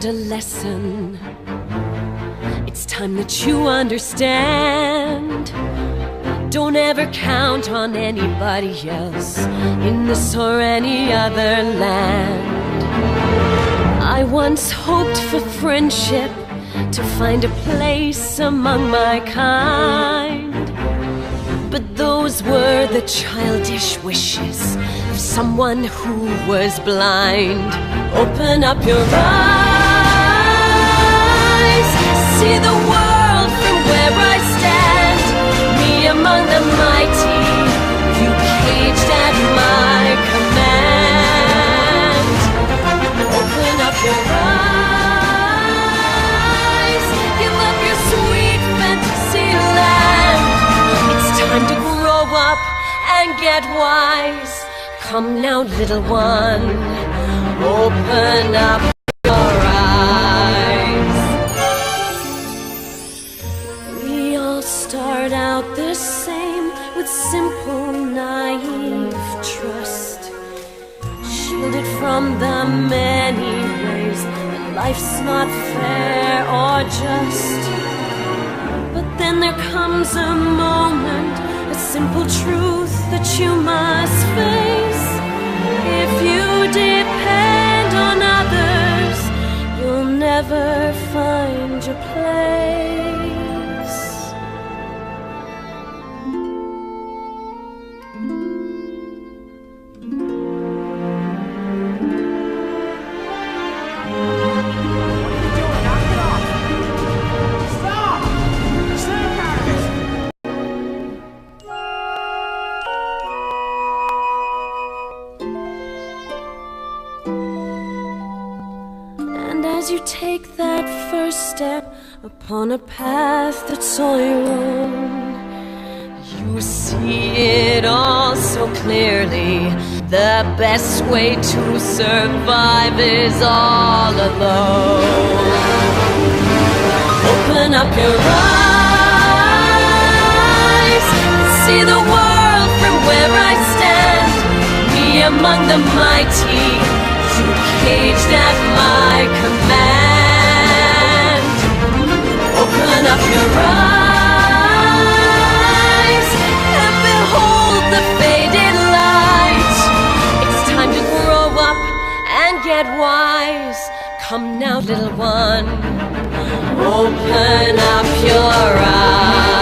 a lesson. It's time that you understand. Don't ever count on anybody else in this or any other land. I once hoped for friendship, to find a place among my kind, but those were the childish wishes of someone who was blind. Open up your eyes, see the world from where I stand. Me among the mighty, you caged at my command. Open up your eyes, give up your sweet fantasy land. It's time to grow up and get wise. Come now, little one, open up your eyes. We all start out the same, with simple, naive trust, shielded from the many ways that life's not fair or just. But then there comes a moment, a simple truth that you must face. If you depend on others, you'll never find your place. As you take that first step upon a path that's all your own, you see it all so clearly. The best way to survive is all alone. Open up your eyes, see the world from where I stand. Me among the mighty, you caged at my command. Open up your eyes and behold the faded light. It's time to grow up and get wise. Come now, little one, open up your eyes.